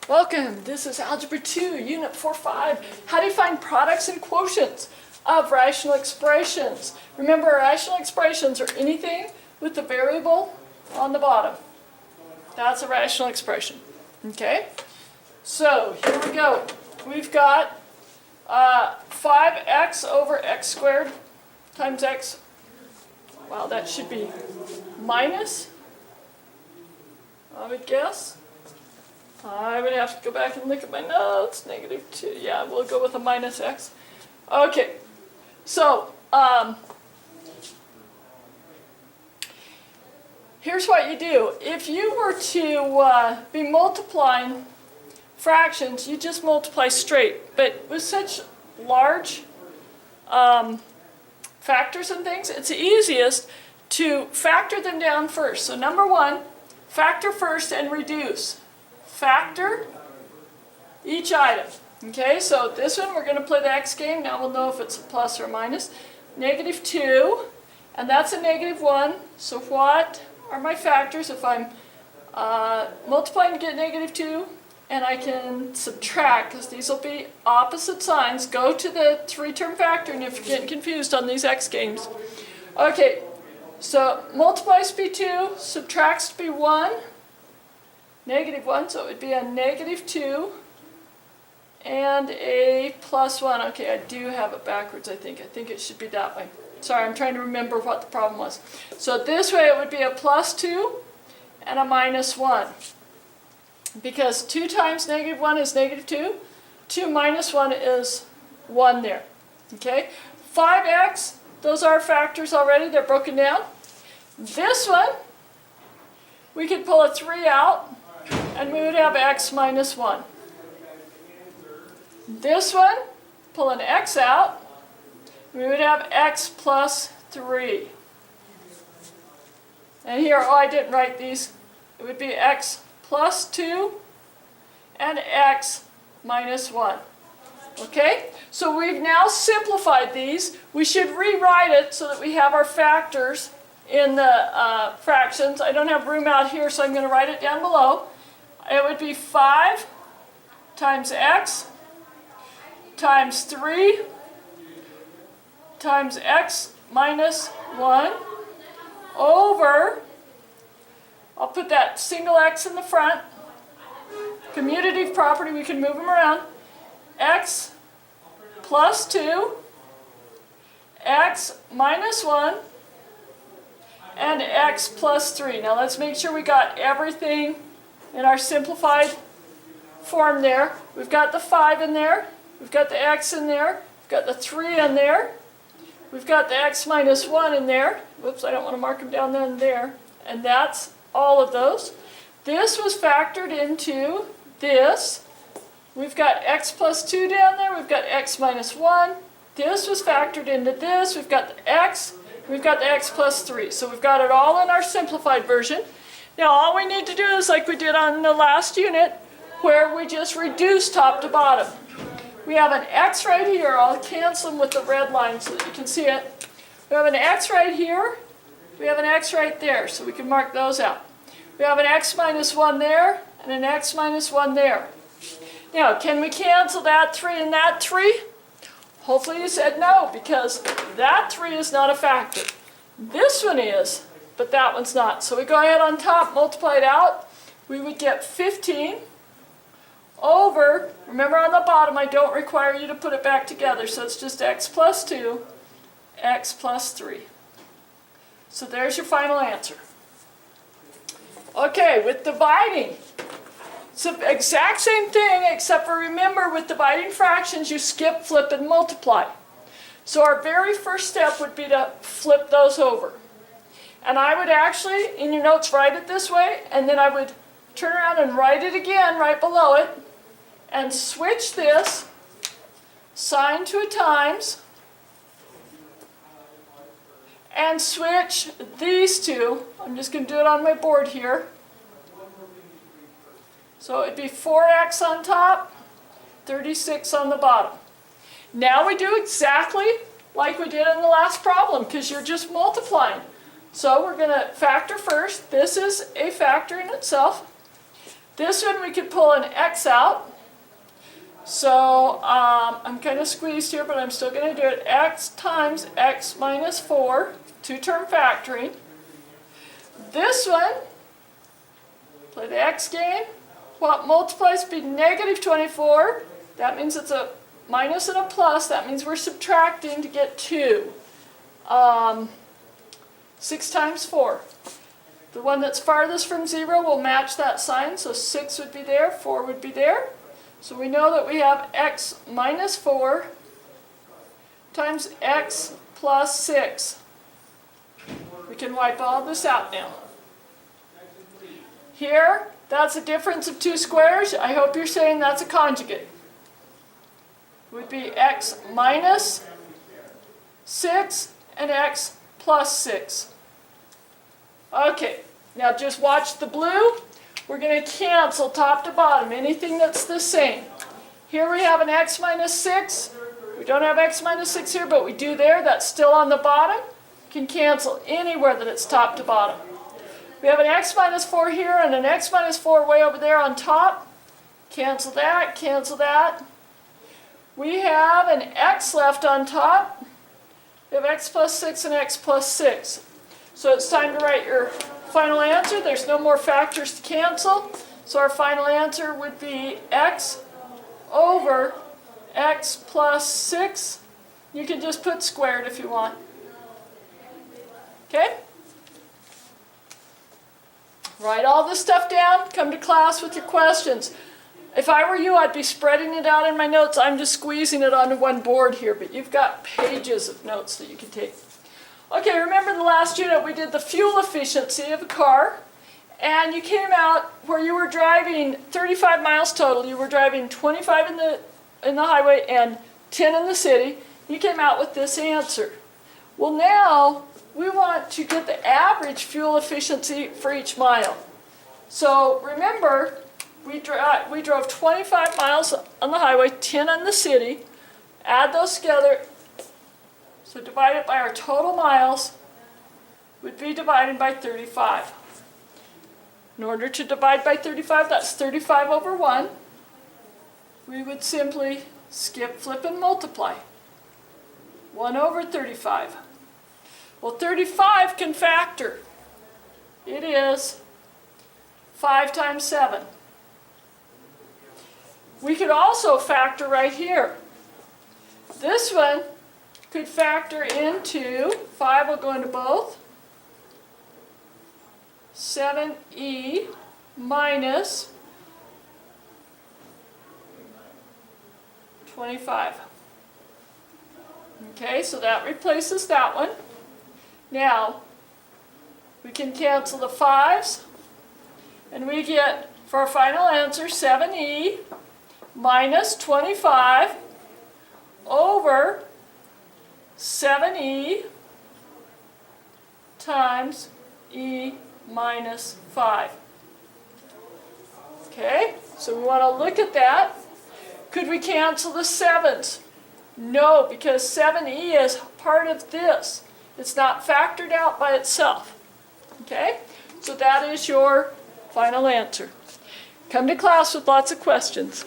Welcome, this is Algebra 2, Unit 4.5. How do you find products and quotients of rational expressions? Remember, rational expressions are anything with the variable on the bottom. That's a rational expression, okay? So, here we go. We've got 5x over x squared times x. Wow, that should be minus, I would guess. I would have to go back and look at my notes. -2. Yeah, we'll go with a minus x. Okay, so here's what you do. If you were to be multiplying fractions, you just multiply straight. But with such large factors and things, it's easiest to factor them down first. So number one, factor first and reduce. Factor each item. Okay, so this one we're going to play the x game. Now we'll know if it's a plus or a minus. -2, and that's a -1. So what are my factors if I'm multiplying to get -2? And I can subtract, because these will be opposite signs. Go to the three-term factor, and if you're getting confused on these x games. Okay, so multiplies to be 2, subtracts to be 1. -1, so it would be a -2 and a +1. Okay, I do have it backwards, I think. I think it should be that way. Sorry, I'm trying to remember what the problem was. So this way it would be a +2 and a -1. Because 2 times -1 is -2. 2 minus 1 is 1 there. Okay? 5x, those are factors already. They're broken down. This one, we could pull a 3 out, and we would have x minus 1. This one, pull an x out, we would have x plus 3. And here, oh, I didn't write these. It would be x plus 2 and x minus 1. Okay? So we've now simplified these. We should rewrite it so that we have our factors in the fractions. I don't have room out here, so I'm going to write it down below. It would be 5 times x times 3 times x minus 1 over, I'll put that single x in the front, commutative property, we can move them around, x plus 2, x minus 1, and x plus 3. Now let's make sure we got everything in our simplified form there. We've got the 5 in there. We've got the x in there. We've got the 3 in there. We've got the x minus 1 in there. Whoops, I don't want to mark them down there and there. And that's all of those. This was factored into this. We've got x plus 2 down there. We've got x minus 1. This was factored into this. We've got the x. We've got the x plus 3. So we've got it all in our simplified version. Now all we need to do is like we did on the last unit, where we just reduce top to bottom. We have an x right here. I'll cancel them with the red line so that you can see it. We have an x right here. We have an x right there, so we can mark those out. We have an x minus 1 there, and an x minus 1 there. Now, can we cancel that 3 and that 3? Hopefully you said no, because that 3 is not a factor. This one is, but that one's not. So we go ahead on top, multiply it out. We would get 15 over, remember on the bottom, I don't require you to put it back together, so it's just x plus 2, x plus 3. So there's your final answer. Okay, with dividing, it's the exact same thing, except for remember, with dividing fractions, you skip, flip, and multiply. So our very first step would be to flip those over. And I would actually, in your notes, write it this way, and then I would turn around and write it again right below it, and switch this sign to a times, and switch these two. I'm just going to do it on my board here. So it would be 4x on top, 36 on the bottom. Now we do exactly like we did in the last problem, because you're just multiplying. So we're going to factor first. This is a factor in itself. This one we could pull an x out. So I'm kind of squeezed here, but I'm still going to do it. X times x minus 4, two-term factoring. This one, play the x game. What multiplies be negative 24? That means it's a minus and a plus. That means we're subtracting to get 2. 6 times 4. The one that's farthest from 0 will match that sign, so 6 would be there, 4 would be there. So we know that we have x minus 4 times x plus 6. We can wipe all this out now. Here, that's a difference of 2 squares. I hope you're saying that's a conjugate. Would be x minus 6 and x plus 6. Okay, now just watch the blue. We're going to cancel top to bottom, anything that's the same. Here we have an x minus 6. We don't have x minus 6 here, but we do there. That's still on the bottom. Can cancel anywhere that it's top to bottom. We have an x minus 4 here and an x minus 4 way over there on top. Cancel that, cancel that. We have an x left on top. We have x plus 6 and x plus 6. So it's time to write your final answer. There's no more factors to cancel. So our final answer would be x over x plus 6. You can just put squared if you want. Okay? Write all this stuff down. Come to class with your questions. If I were you, I'd be spreading it out in my notes. I'm just squeezing it onto one board here, but you've got pages of notes that you can take. Okay, remember the last unit we did the fuel efficiency of a car, and you came out where you were driving 35 miles total. You were driving 25 in the highway and 10 in the city. You came out with this answer. Well, now we want to get the average fuel efficiency for each mile. So remember, we drove 25 miles on the highway, 10 in the city. Add those together. So divided by our total miles would be divided by 35. In order to divide by 35, that's 35 over 1. We would simply skip, flip, and multiply. 1 over 35. Well, 35 can factor. It is 5 times 7. We could also factor right here. This one could factor into, 5 will go into both, 7e minus 25. Okay, so that replaces that one. Now, we can cancel the 5s, and we get, for our final answer, 7e minus 25 over 7e times e minus 5. Okay, so we want to look at that. Could we cancel the 7s? No, because 7e is part of this. It's not factored out by itself. Okay, so that is your final answer. Come to class with lots of questions.